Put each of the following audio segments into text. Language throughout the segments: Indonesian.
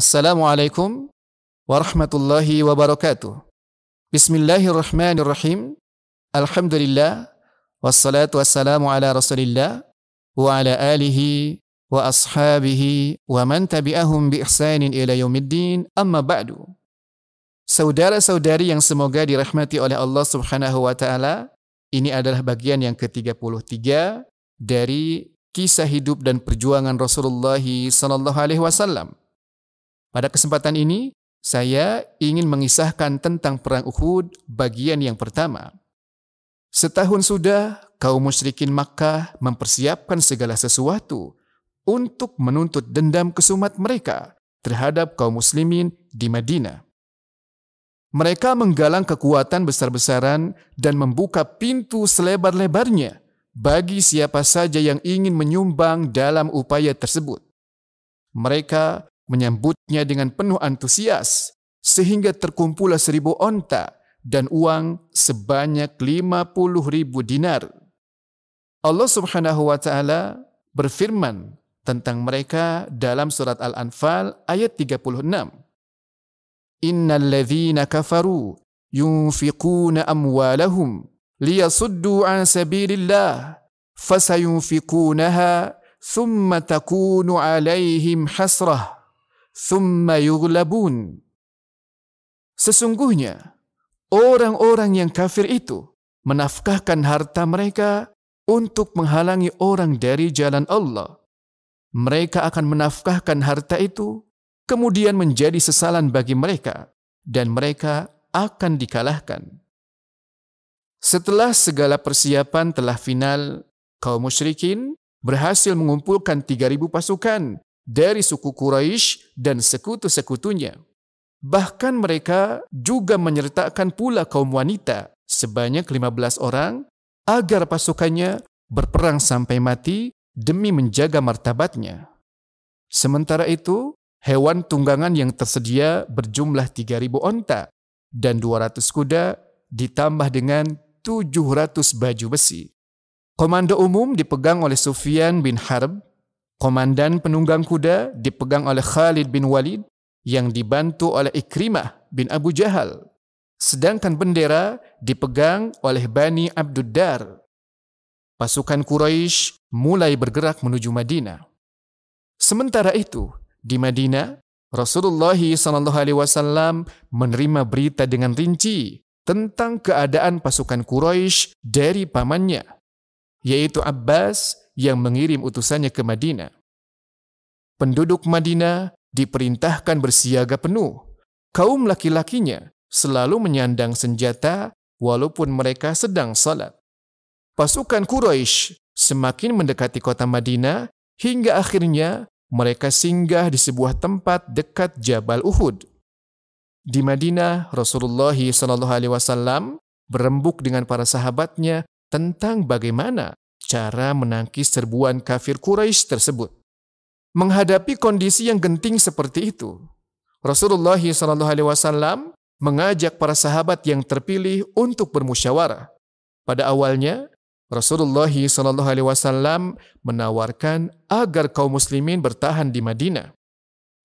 Assalamualaikum warahmatullahi wabarakatuh. Bismillahirrahmanirrahim. Alhamdulillah. Wassalatu wassalamu ala rasulillah wa ala alihi wa ashabihi wa man tabi'ahum bi ihsanin ila yaumiddin, amma ba'du. Saudara-saudari yang semoga dirahmati oleh Allah Subhanahu wa taala, ini adalah bagian yang ke-33 dari kisah hidup dan perjuangan Rasulullah sallallahu alaihi wasallam. Pada kesempatan ini, saya ingin mengisahkan tentang Perang Uhud bagian yang pertama. Setahun sudah kaum musyrikin Makkah mempersiapkan segala sesuatu untuk menuntut dendam kesumat mereka terhadap kaum muslimin di Madinah. Mereka menggalang kekuatan besar-besaran dan membuka pintu selebar-lebarnya bagi siapa saja yang ingin menyumbang dalam upaya tersebut. Mereka menyambutnya dengan penuh antusias, sehingga terkumpullah 1.000 onta dan uang sebanyak 50.000 dinar. Allah Subhanahu wa taala berfirman tentang mereka dalam surat Al-Anfal ayat 36. Innal ladzina kafaru yunfiquna amwalahum liyasuddu an sabilillah fasayunfiqunaha thumma takunu alaihim hasrah thumma yughlabun. Sesungguhnya orang-orang yang kafir itu menafkahkan harta mereka untuk menghalangi orang dari jalan Allah. Mereka akan menafkahkan harta itu, kemudian menjadi sesalan bagi mereka, dan mereka akan dikalahkan. Setelah segala persiapan telah final, kaum musyrikin berhasil mengumpulkan 3.000 pasukan dari suku Quraisy dan sekutu-sekutunya. Bahkan mereka juga menyertakan pula kaum wanita sebanyak 15 orang agar pasukannya berperang sampai mati demi menjaga martabatnya. Sementara itu, hewan tunggangan yang tersedia berjumlah 3.000 onta dan 200 kuda ditambah dengan 700 baju besi. Komando umum dipegang oleh Sufyan bin Harb. Komandan penunggang kuda dipegang oleh Khalid bin Walid yang dibantu oleh Ikrimah bin Abu Jahal. Sedangkan bendera dipegang oleh Bani Abduddar. Pasukan Quraisy mulai bergerak menuju Madinah. Sementara itu, di Madinah, Rasulullah SAW menerima berita dengan rinci tentang keadaan pasukan Quraisy dari pamannya, yaitu Abbas yang mengirim utusannya ke Madinah. Penduduk Madinah diperintahkan bersiaga penuh. Kaum laki-lakinya selalu menyandang senjata walaupun mereka sedang salat. Pasukan Quraisy semakin mendekati kota Madinah hingga akhirnya mereka singgah di sebuah tempat dekat Jabal Uhud. Di Madinah, Rasulullah SAW berembuk dengan para sahabatnya tentang bagaimana cara menangkis serbuan kafir Quraisy tersebut. Menghadapi kondisi yang genting seperti itu, Rasulullah SAW mengajak para sahabat yang terpilih untuk bermusyawarah. Pada awalnya, Rasulullah SAW menawarkan agar kaum muslimin bertahan di Madinah,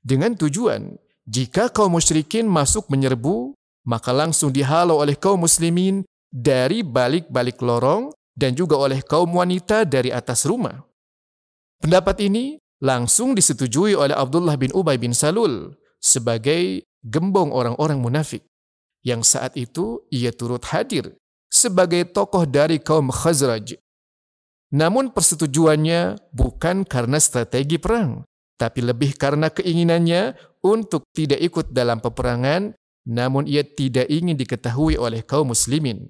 dengan tujuan jika kaum musyrikin masuk menyerbu, maka langsung dihalau oleh kaum muslimin dari balik-balik lorong dan juga oleh kaum wanita dari atas rumah. Pendapat ini langsung disetujui oleh Abdullah bin Ubay bin Salul sebagai gembong orang-orang munafik, yang saat itu ia turut hadir sebagai tokoh dari kaum Khazraj. Namun persetujuannya bukan karena strategi perang, tapi lebih karena keinginannya untuk tidak ikut dalam peperangan, namun ia tidak ingin diketahui oleh kaum muslimin.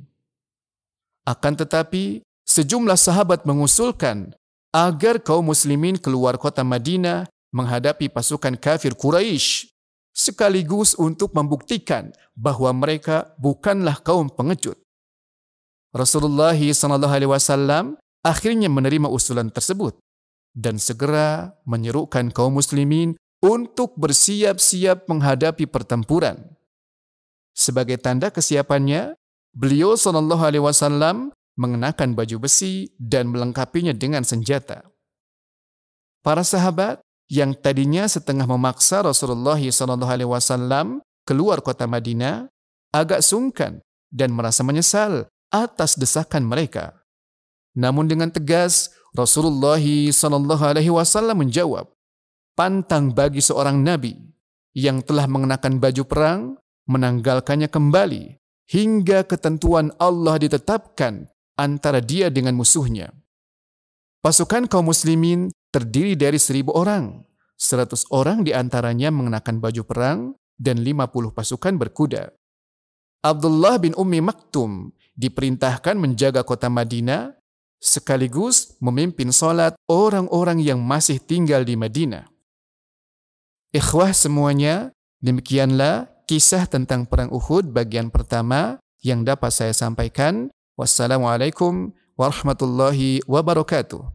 Akan tetapi, sejumlah sahabat mengusulkan agar kaum muslimin keluar kota Madinah menghadapi pasukan kafir Quraisy, sekaligus untuk membuktikan bahwa mereka bukanlah kaum pengecut. Rasulullah SAW akhirnya menerima usulan tersebut dan segera menyerukan kaum muslimin untuk bersiap-siap menghadapi pertempuran. Sebagai tanda kesiapannya, beliau SAW mengenakan baju besi dan melengkapinya dengan senjata. Para sahabat yang tadinya setengah memaksa Rasulullah SAW keluar kota Madinah, agak sungkan dan merasa menyesal atas desakan mereka. Namun dengan tegas, Rasulullah SAW menjawab, pantang bagi seorang nabi yang telah mengenakan baju perang menanggalkannya kembali hingga ketentuan Allah ditetapkan antara dia dengan musuhnya. Pasukan kaum muslimin terdiri dari 1.000 orang. 100 orang diantaranya mengenakan baju perang dan 50 pasukan berkuda. Abdullah bin Ummi Maktum diperintahkan menjaga kota Madinah sekaligus memimpin salat orang-orang yang masih tinggal di Madinah. Ikhwah semuanya, demikianlah kisah tentang perang Uhud bagian pertama yang dapat saya sampaikan. Wassalamualaikum warahmatullahi wabarakatuh.